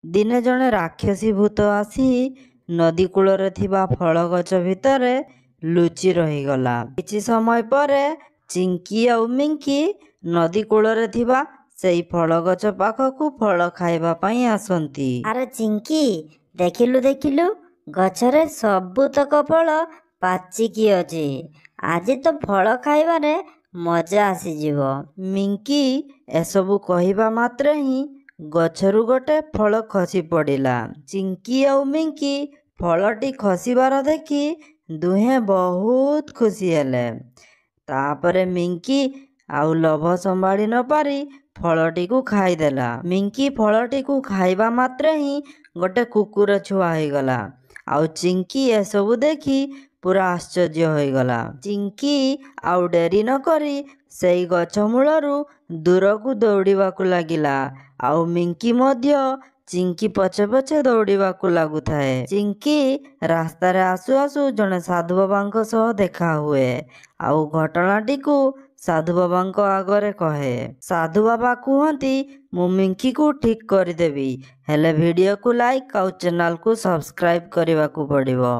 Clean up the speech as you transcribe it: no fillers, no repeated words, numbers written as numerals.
ଦିନେ ଜଣେ ରାକ୍ଷସୀ ଭୂତ ଆସି ନଦୀ କୂଳରେ ଥିବା ଫଳ ଗଛ ଭିତରେ ଲୁଚି ରହିଗଲା। କିଛି ସମୟ ପରେ ଚିଙ୍କି ଆଉ ମିଙ୍କି ନଦୀ କୂଳରେ ଥିବା ସେଇ ଫଳ ଗଛ ପାଖକୁ ଫଳ ଖାଇବା ପାଇଁ ଆସନ୍ତି। ଆରେ ଚିଙ୍କି, ଦେଖିଲୁ ଗଛରେ ସବୁତକ ଫଳ ପାଚିକି ଅଛି। ଆଜି ତ ଫଳ ଖାଇବାରେ ମଜା ଆସିଯିବ। ମିଙ୍କି ଏସବୁ କହିବା ମାତ୍ରେ ହିଁ ଗଛରୁ ଗୋଟେ ଫଳ ଖସି ପଡ଼ିଲା। ଚିଙ୍କି ଆଉ ମିଙ୍କି ଫଳଟି ଖସିବାର ଦେଖି ଦୁହେଁ ବହୁତ ଖୁସି ହେଲେ। ତାପରେ ମିଙ୍କି ଆଉ ଲୋଭ ସମ୍ଭାଳି ନ ପାରି ଫଳଟିକୁ ଖାଇଦେଲା। ମିଙ୍କି ଫଳଟିକୁ ଖାଇବା ମାତ୍ରେ ହିଁ ଗୋଟେ କୁକୁର ଛୁଆ ହେଇଗଲା। ଆଉ ଚିଙ୍କି ଏସବୁ ଦେଖି ପୁରା ଆଶ୍ଚର୍ଯ୍ୟ ହୋଇଗଲା। ଚିଙ୍କି ଆଉ ଡେରି ନ କରି ସେଇ ଗଛ ମୂଳରୁ ଦୂରକୁ ଦୌଡ଼ିବାକୁ ଲାଗିଲା। ଆଉ ମିଙ୍କି ମଧ୍ୟ ଚିଙ୍କି ପଛେ ପଛେ ଦୌଡ଼ିବାକୁ ଲାଗୁଥାଏ। ଚିଙ୍କି ରାସ୍ତାରେ ଆସୁ ଆସୁ ଜଣେ ସାଧୁ ବାବାଙ୍କ ସହ ଦେଖା ହୁଏ ଆଉ ଘଟଣାଟିକୁ ସାଧୁ ବାବାଙ୍କ ଆଗରେ କହେ। ସାଧୁ ବାବା କୁହନ୍ତି, ମୁଁ ମିଙ୍କିକୁ ଠିକ୍ କରିଦେବି, ହେଲେ ଭିଡ଼ିଓକୁ ଲାଇକ୍ ଆଉ ଚ୍ୟାନେଲକୁ ସବସ୍କ୍ରାଇବ୍ କରିବାକୁ ପଡ଼ିବ।